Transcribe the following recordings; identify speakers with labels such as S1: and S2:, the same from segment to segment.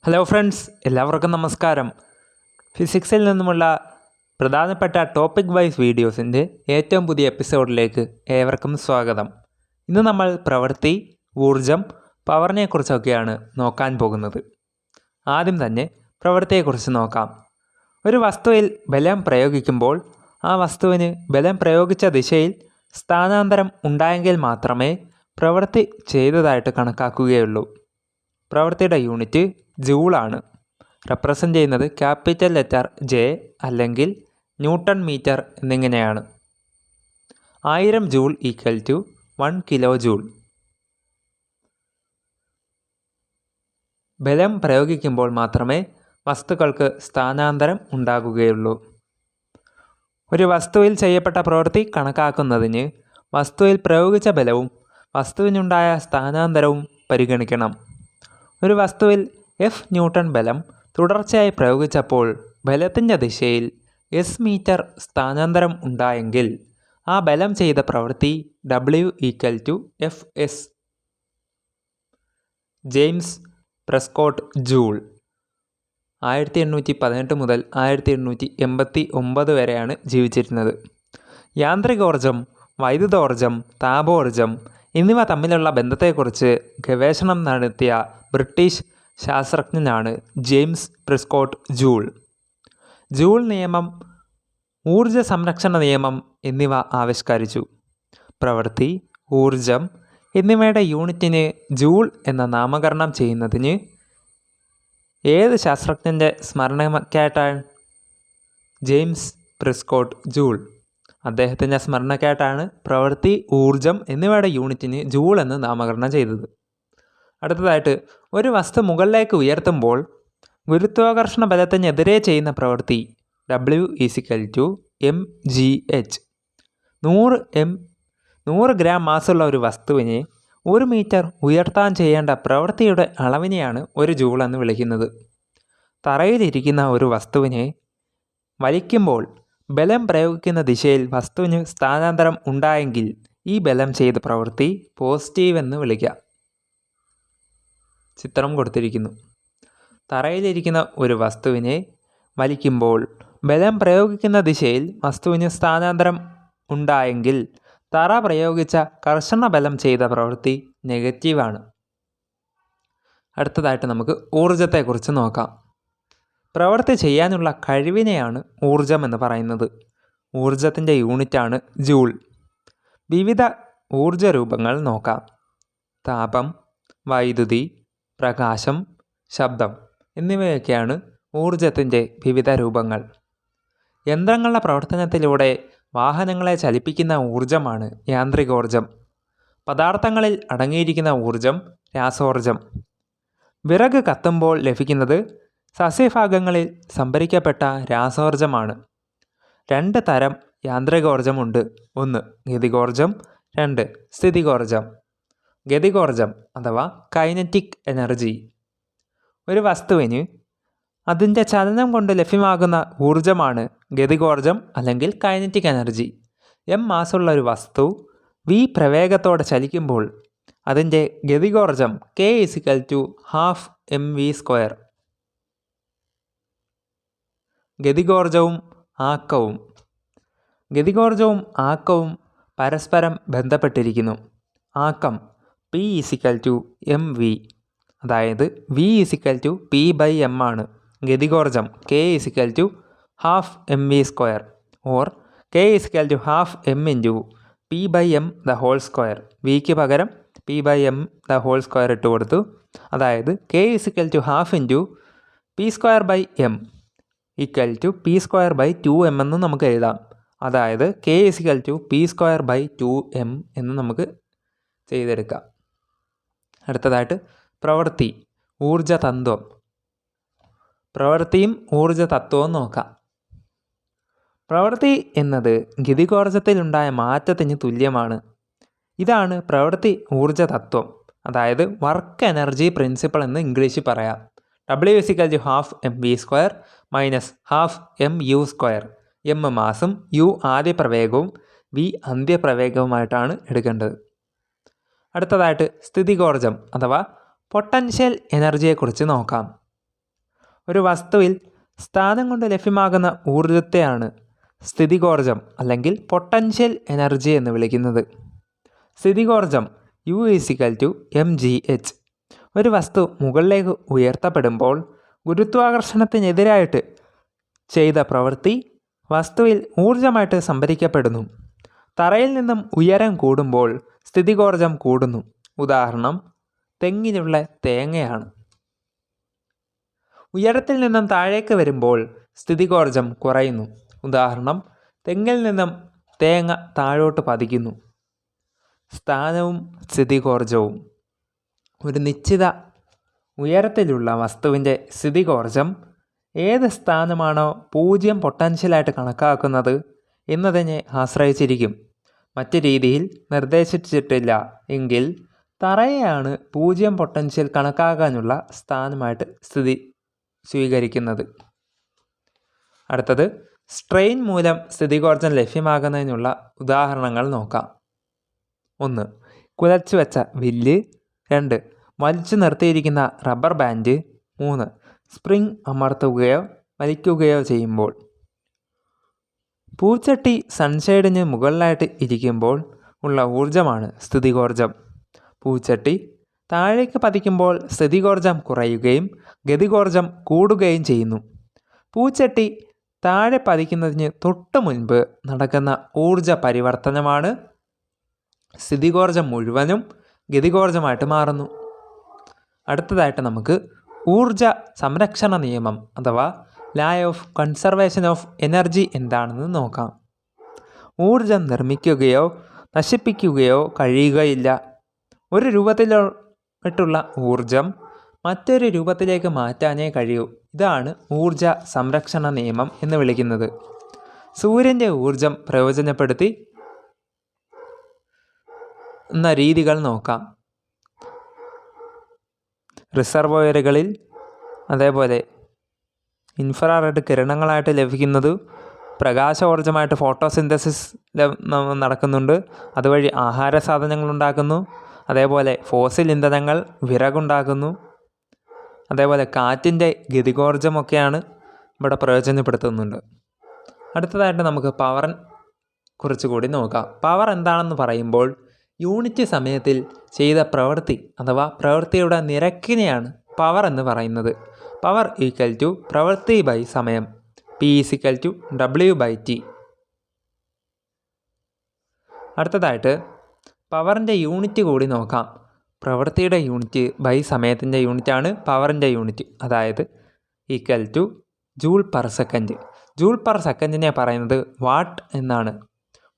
S1: Hello friends, എല്ലാവർക്കും നമസ്കാരം. ഫിസിക്സിൽ നിന്നുമുള്ള പ്രധാനപ്പെട്ട ടോപ്പിക് വൈസ് വീഡിയോസിൻ്റെ ഏറ്റവും പുതിയ എപ്പിസോഡിലേക്ക് ഏവർക്കും സ്വാഗതം. ഇന്ന് നമ്മൾ പ്രവൃത്തി, ഊർജം, പവറിനെക്കുറിച്ചൊക്കെയാണ് നോക്കാൻ പോകുന്നത്. ആദ്യം തന്നെ പ്രവൃത്തിയെക്കുറിച്ച് നോക്കാം. ഒരു വസ്തുവിൽ ബലം പ്രയോഗിക്കുമ്പോൾ ആ വസ്തുവിന് ബലം പ്രയോഗിച്ച ദിശയിൽ സ്ഥാനാന്തരം ഉണ്ടായെങ്കിൽ മാത്രമേ പ്രവൃത്തി ചെയ്തതായിട്ട് കണക്കാക്കുകയുള്ളൂ. പ്രവൃത്തിയുടെ യൂണിറ്റ് ജൂളാണ്. റെപ്രസെൻ്റ് ചെയ്യുന്നത് ക്യാപിറ്റൽ ലെറ്റർ ജെ അല്ലെങ്കിൽ ന്യൂട്ടൺ മീറ്റർ എന്നിങ്ങനെയാണ്. 1000 joule equal to 1 kilojoule. ബലം പ്രയോഗിക്കുമ്പോൾ മാത്രമേ വസ്തുക്കൾക്ക് സ്ഥാനാന്തരം ഉണ്ടാകുകയുള്ളൂ. ഒരു വസ്തുവിൽ ചെയ്യപ്പെട്ട പ്രവൃത്തി കണക്കാക്കുന്നതിന് വസ്തുവിൽ പ്രയോഗിച്ച ബലവും വസ്തുവിനുണ്ടായ സ്ഥാനാന്തരവും പരിഗണിക്കണം. ഒരു വസ്തുവിൽ F ന്യൂട്ടൺ ബലം തുടർച്ചയായി പ്രയോഗിച്ചപ്പോൾ ബലത്തിൻ്റെ ദിശയിൽ S മീറ്റർ സ്ഥാനാന്തരം ഉണ്ടായെങ്കിൽ ആ ബലം ചെയ്ത പ്രവൃത്തി W equal to FS. James Prescott Joule 1818 മുതൽ 1889 വരെയാണ് ജീവിച്ചിരുന്നത്. യാന്ത്രികോർജം, വൈദ്യുതോർജം, താപോർജം എന്നിവ തമ്മിലുള്ള ബന്ധത്തെക്കുറിച്ച് ഗവേഷണം നടത്തിയ ബ്രിട്ടീഷ് ശാസ്ത്രജ്ഞനാണ് ജെയിംസ് പ്രെസ്കോട്ട് ജൂൾ. ജൂൾ നിയമം, ഊർജ സംരക്ഷണ നിയമം എന്നിവ ആവിഷ്കരിച്ചു. പ്രവൃത്തി, ഊർജം എന്നിവയുടെ യൂണിറ്റിന് ജൂൾ എന്ന നാമകരണം ചെയ്യുന്നതിന് ഏത് ശാസ്ത്രജ്ഞൻ്റെ സ്മരണയ്ക്കായിട്ടാണ്? James Prescott Joule. അദ്ദേഹത്തിൻ്റെ സ്മരണയ്ക്കായിട്ടാണ് പ്രവൃത്തി, ഊർജം എന്നിവയുടെ യൂണിറ്റിന് ജൂൾ എന്ന് നാമകരണം ചെയ്തത്. അടുത്തതായിട്ട്, ഒരു വസ്തു മുകളിലേക്ക് ഉയർത്തുമ്പോൾ ഗുരുത്വാകർഷണ ബലത്തിനെതിരെ ചെയ്യുന്ന പ്രവൃത്തി W equal to mgh. 100 gram മാസുള്ള ഒരു വസ്തുവിനെ 1 മീറ്റർ ഉയർത്താൻ ചെയ്യേണ്ട പ്രവൃത്തിയുടെ അളവിനെയാണ് ഒരു ജൂൾ എന്ന് വിളിക്കുന്നത്. തറയിലിരിക്കുന്ന ഒരു വസ്തുവിനെ വലിക്കുമ്പോൾ ബലം പ്രയോഗിക്കുന്ന ദിശയിൽ വസ്തുവിന് സ്ഥാനാന്തരം ഉണ്ടായെങ്കിൽ ഈ ബലം ചെയ്ത പ്രവൃത്തി പോസിറ്റീവ് എന്ന് വിളിക്കാം. ചിത്രം കൊടുത്തിരിക്കുന്നു. തറയിലിരിക്കുന്ന ഒരു വസ്തുവിനെ വലിക്കുമ്പോൾ ബലം പ്രയോഗിക്കുന്ന ദിശയിൽ വസ്തുവിന് സ്ഥാനാന്തരം ഉണ്ടായെങ്കിൽ തറ പ്രയോഗിച്ച കർശന ബലം ചെയ്ത പ്രവൃത്തി നെഗറ്റീവാണ്. അടുത്തതായിട്ട് നമുക്ക് ഊർജത്തെക്കുറിച്ച് നോക്കാം. പ്രവൃത്തി ചെയ്യാനുള്ള കഴിവിനെയാണ് ഊർജം എന്ന് പറയുന്നത്. ഊർജത്തിൻ്റെ യൂണിറ്റാണ് ജൂൾ. വിവിധ ഊർജ രൂപങ്ങൾ നോക്കാം. താപം, വൈദ്യുതി, പ്രകാശം, ശബ്ദം എന്നിവയൊക്കെയാണ് ഊർജത്തിൻ്റെ വിവിധ രൂപങ്ങൾ. യന്ത്രങ്ങളുടെ പ്രവർത്തനത്തിലൂടെ വാഹനങ്ങളെ ചലിപ്പിക്കുന്ന ഊർജമാണ് യാന്ത്രികോർജം. പദാർത്ഥങ്ങളിൽ അടങ്ങിയിരിക്കുന്ന ഊർജം രാസോർജം. വിറക് കത്തുമ്പോൾ ലഭിക്കുന്നത് സസ്യഭാഗങ്ങളിൽ സംഭരിക്കപ്പെട്ട രാസോർജമാണ്. 2 തരം യാന്ത്രികോർജമുണ്ട്. 1 ഗതികോർജം, 2 സ്ഥിതികോർജം. ഗതികോർജം അഥവാ കൈനറ്റിക് എനർജി. ഒരു വസ്തുവിന് അതിൻ്റെ ചലനം കൊണ്ട് ലഭ്യമാകുന്ന ഊർജമാണ് ഗതികോർജം അല്ലെങ്കിൽ കൈനറ്റിക് എനർജി. M മാസുള്ള ഒരു വസ്തു V പ്രവേഗത്തോടെ ചലിക്കുമ്പോൾ അതിൻ്റെ ഗതികോർജം K ഈക്വൽ ടു 12 mv². ഗതികോർജവും ആക്കവും. ഗതികോർജവും ആക്കവും പരസ്പരം ബന്ധപ്പെട്ടിരിക്കുന്നു. ആക്കം P ഈക്വൽ ടു mv, അതായത് V ഈക്വൽ ടു P/m ആണ്. ഗതികോർജം K equal to 12 mv² or K equal to 12 m into P/m the whole square. വിക്ക് പകരം P/m ദ ഹോൾ സ്ക്വയർ ഇട്ട് കൊടുത്തു. അതായത് K equal to 12 into P²/m equal to P²/2m എന്ന് നമുക്ക് എഴുതാം. അതായത് K ഈക്വൽ ടു P²/2m എന്ന് നമുക്ക് ചെയ്തെടുക്കാം. അടുത്തതായിട്ട് പ്രവൃത്തി, ഊർജതത്വം. പ്രവൃത്തിയും ഊർജ തത്വവും നോക്കാം. പ്രവൃത്തി എന്നത് ഗതികോർജത്തിലുണ്ടായ മാറ്റത്തിന് തുല്യമാണ്. ഇതാണ് പ്രവൃത്തി ഊർജ തത്വം, അതായത് വർക്ക് എനർജി പ്രിൻസിപ്പിൾ എന്ന് ഇംഗ്ലീഷിൽ പറയാം. W equal to 12 mv² minus 12 mu². M മാസും U ആദ്യ പ്രവേഗവും V അന്ത്യപ്രവേഗവുമായിട്ടാണ് എടുക്കേണ്ടത്. അടുത്തതായിട്ട് സ്ഥിതികോർജം അഥവാ പൊട്ടൻഷ്യൽ എനർജിയെക്കുറിച്ച് നോക്കാം. ഒരു വസ്തുവിൽ സ്ഥാനം കൊണ്ട് ലഭ്യമാകുന്ന ഊർജത്തെയാണ് സ്ഥിതികോർജം അല്ലെങ്കിൽ പൊട്ടൻഷ്യൽ എനർജി എന്ന് വിളിക്കുന്നത്. സ്ഥിതികോർജം U=mgh. ഒരു വസ്തു മുകളിലേക്ക് ഉയർത്തപ്പെടുമ്പോൾ ഗുരുത്വാകർഷണത്തിനെതിരായിട്ട് ചെയ്ത പ്രവൃത്തി വസ്തുവിൽ ഊർജമായിട്ട് സംഭരിക്കപ്പെടുന്നു. തറയിൽ നിന്നും ഉയരം കൂടുമ്പോൾ സ്ഥിതികോർജം കൂടുന്നു. ഉദാഹരണം തെങ്ങിലുള്ള തേങ്ങയാണ്. ഉയരത്തിൽ നിന്നും താഴേക്ക് വരുമ്പോൾ സ്ഥിതികോർജം കുറയുന്നു. ഉദാഹരണം തെങ്ങിൽ നിന്നും തേങ്ങ താഴോട്ട് പതിക്കുന്നു. സ്ഥാനവും സ്ഥിതികോർജവും. ഒരു നിശ്ചിത ഉയരത്തിലുള്ള വസ്തുവിൻ്റെ സ്ഥിതികോർജം ഏത് സ്ഥാനമാണോ 0 പൊട്ടൻഷ്യലായിട്ട് കണക്കാക്കുന്നത് എന്നതിനെ ആശ്രയിച്ചിരിക്കും. മറ്റ് രീതിയിൽ നിർദ്ദേശിച്ചിട്ടില്ല എങ്കിൽ തറയെയാണ് 0 പൊട്ടൻഷ്യൽ കണക്കാക്കാനുള്ള സ്ഥാനമായിട്ട് സ്വീകരിക്കുന്നത്. അടുത്തത് സ്ട്രെയിൻ മൂലം സ്ഥിതികോർജം ലഭ്യമാകുന്നതിനുള്ള ഉദാഹരണങ്ങൾ നോക്കാം. 1. കുലച്ചു വെച്ച വില്ല്. 2. വലിച്ചു നിർത്തിയിരിക്കുന്ന റബ്ബർ ബാൻഡ്. 3. സ്പ്രിംഗ് അമർത്തുകയോ വലിക്കുകയോ ചെയ്യുമ്പോൾ. പൂച്ചട്ടി സൺഷെയ്ഡിന് മുകളിലായിട്ട് ഇരിക്കുമ്പോൾ ഉള്ള ഊർജമാണ് സ്ഥിതികോർജം. പൂച്ചട്ടി താഴേക്ക് പതിക്കുമ്പോൾ സ്ഥിതികോർജം കുറയുകയും ഗതികോർജം കൂടുകയും ചെയ്യുന്നു. പൂച്ചട്ടി താഴെ പതിക്കുന്നതിന് തൊട്ട് മുൻപ് നടക്കുന്ന ഊർജ പരിവർത്തനമാണ് സ്ഥിതികോർജം മുഴുവനും ഗതികോർജമായിട്ട് മാറുന്നു. അടുത്തതായിട്ട് നമുക്ക് ഊർജ സംരക്ഷണ നിയമം അഥവാ ലാ ഓഫ് കൺസർവേഷൻ ഓഫ് എനർജി എന്താണെന്ന് നോക്കാം. ഊർജം നിർമ്മിക്കുകയോ നശിപ്പിക്കുകയോ കഴിയുകയില്ല. ഒരു രൂപത്തിലോട്ടുള്ള ഊർജം മറ്റൊരു രൂപത്തിലേക്ക് മാറ്റാനേ കഴിയൂ. ഇതാണ് ഊർജ സംരക്ഷണ നിയമം എന്ന് വിളിക്കുന്നത്. സൂര്യൻ്റെ ഊർജം പ്രയോജനപ്പെടുത്തി എന്ന രീതികൾ നോക്കാം. റിസർവോയറുകളിൽ അതേപോലെ ഇൻഫ്രാറെഡ് കിരണങ്ങളായിട്ട് ലഭിക്കുന്നത് പ്രകാശോർജമായിട്ട് ഫോട്ടോസിന്തസിസ് നടക്കുന്നുണ്ട്. അതുവഴി ആഹാര സാധനങ്ങൾ ഉണ്ടാക്കുന്നു. അതേപോലെ ഫോസിൽ ഇന്ധനങ്ങൾ വിറകുണ്ടാക്കുന്നു. അതേപോലെ കാറ്റിൻ്റെ ഗതികോർജമൊക്കെയാണ് ഇവിടെ പ്രയോജനപ്പെടുത്തുന്നുണ്ട്. അടുത്തതായിട്ട് നമുക്ക് പവറിനെ കുറിച്ച് കൂടി നോക്കാം. പവർ എന്താണെന്ന് പറയുമ്പോൾ യൂണിറ്റ് സമയത്തിൽ ചെയ്ത പ്രവൃത്തി അഥവാ പ്രവൃത്തിയുടെ നിരക്കിനെയാണ് പവർ എന്ന് പറയുന്നത്. പവർ ഈക്വൽ ടു പ്രവൃത്തി ബൈ സമയം. P=W/T. അടുത്തതായിട്ട് പവറിൻ്റെ യൂണിറ്റ് കൂടി നോക്കാം. പ്രവൃത്തിയുടെ യൂണിറ്റ് ബൈ സമയത്തിൻ്റെ യൂണിറ്റാണ് പവറിൻ്റെ യൂണിറ്റ്. അതായത് equal to joule per second. Joule per സെക്കൻഡിനെ പറയുന്നത് വാട്ട് എന്നാണ്.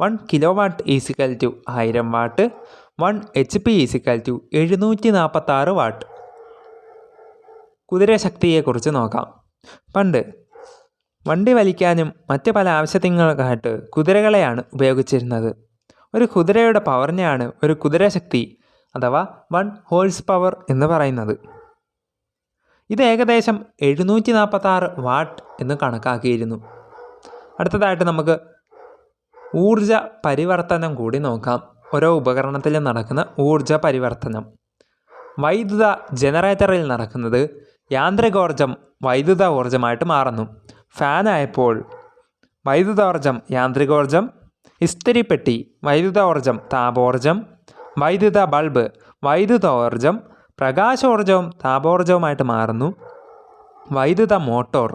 S1: 1 kilowatt equal to 1000 watt. 1 HP equal to 746 watt. കുതിരശക്തിയെക്കുറിച്ച് നോക്കാം. പണ്ട് വണ്ടി വലിക്കാനും മറ്റ് പല ആവശ്യങ്ങൾക്കായിട്ട് കുതിരകളെയാണ് ഉപയോഗിച്ചിരുന്നത്. ഒരു കുതിരയുടെ പവറിനെയാണ് ഒരു കുതിരശക്തി അഥവാ 1 ഹോഴ്സ് പവർ എന്ന് പറയുന്നത്. ഇത് ഏകദേശം 746 വാട്ട് എന്ന് കണക്കാക്കിയിരുന്നു. അടുത്തതായിട്ട് നമുക്ക് ഊർജ പരിവർത്തനം കൂടി നോക്കാം. ഓരോ ഉപകരണത്തിലും നടക്കുന്ന ഊർജ പരിവർത്തനം. വൈദ്യുത ജനറേറ്ററിൽ നടക്കുന്നത് യാന്ത്രികോർജം വൈദ്യുത ഊർജമായിട്ട് മാറുന്നു. ഫാനായപ്പോൾ വൈദ്യുതോർജം യാന്ത്രികോർജം. ഇസ്തിരിപ്പെട്ടി വൈദ്യുതോർജം താപോർജം. വൈദ്യുത ബൾബ് വൈദ്യുതോർജം പ്രകാശോർജവും താപോർജവുമായിട്ട് മാറുന്നു. വൈദ്യുത മോട്ടോർ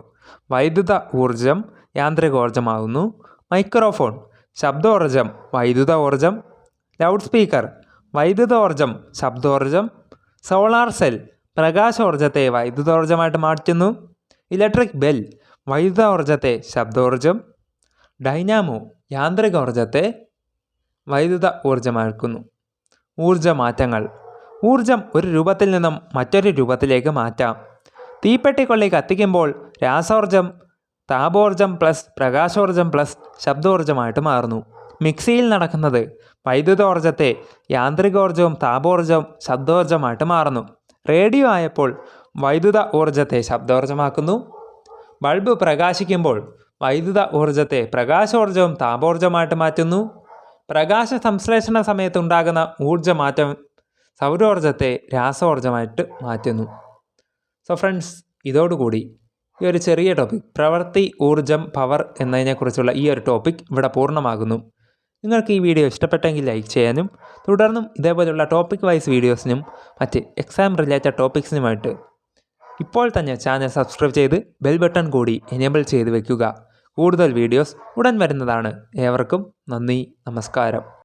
S1: വൈദ്യുത ഊർജം യാന്ത്രികോർജമാകുന്നു. മൈക്രോഫോൺ ശബ്ദോർജം വൈദ്യുത ഊർജം. ലൗഡ് സ്പീക്കർ വൈദ്യുതോർജം ശബ്ദോർജം. സോളാർ സെൽ പ്രകാശോർജത്തെ വൈദ്യുതോർജമായിട്ട് മാറ്റുന്നു. ഇലക്ട്രിക് ബെൽ വൈദ്യുതോർജത്തെ ശബ്ദോർജം. ഡൈനാമോ യാന്ത്രികോർജത്തെ വൈദ്യുത ഊർജമാക്കുന്നു. ഊർജമാറ്റങ്ങൾ. ഊർജം ഒരു രൂപത്തിൽ നിന്നും മറ്റൊരു രൂപത്തിലേക്ക് മാറ്റാം. തീപ്പെട്ടിക്കൊള്ളി കത്തിക്കുമ്പോൾ രാസോർജം താപോർജം പ്ലസ് പ്രകാശോർജം പ്ലസ് ശബ്ദോർജമായിട്ട് മാറുന്നു. മിക്സിയിൽ നടക്കുന്നത് വൈദ്യുതോർജത്തെ യാന്ത്രികോർജവും താപോർജവും ശബ്ദോർജമായിട്ട് മാറുന്നു. റേഡിയോ ആയപ്പോൾ വൈദ്യുത ഊർജത്തെ ശബ്ദോർജമാക്കുന്നു. ബൾബ് പ്രകാശിക്കുമ്പോൾ വൈദ്യുത ഊർജത്തെ പ്രകാശോർജവും താപോർജമായിട്ട് മാറ്റുന്നു. പ്രകാശ സംശ്ലേഷണ സമയത്തുണ്ടാകുന്ന ഊർജമാറ്റം സൗരോർജത്തെ രാസോർജമായിട്ട് മാറ്റുന്നു. സോ ഫ്രണ്ട്സ്, ഇതോടുകൂടി ഈ ഒരു ചെറിയ ടോപ്പിക് പ്രവൃത്തി, ഊർജം, പവർ എന്നതിനെക്കുറിച്ചുള്ള ഈ ഒരു ടോപ്പിക് ഇവിടെ പൂർണ്ണമാകുന്നു. നിങ്ങൾക്ക് ഈ വീഡിയോ ഇഷ്ടപ്പെട്ടെങ്കിൽ ലൈക്ക് ചെയ്യാനും തുടർന്നും ഇതേപോലെയുള്ള ടോപ്പിക് വൈസ് വീഡിയോസിനും മറ്റ് എക്സാം റിലേറ്റഡ് ടോപ്പിക്സിനുമായിട്ട് ഇപ്പോൾ തന്നെ ചാനൽ സബ്സ്ക്രൈബ് ചെയ്ത് ബെൽ ബട്ടൺ കൂടി എനേബിൾ ചെയ്ത് വയ്ക്കുക. കൂടുതൽ വീഡിയോസ് ഉടൻ വരുന്നതാണ്. ഏവർക്കും നന്ദി, നമസ്കാരം.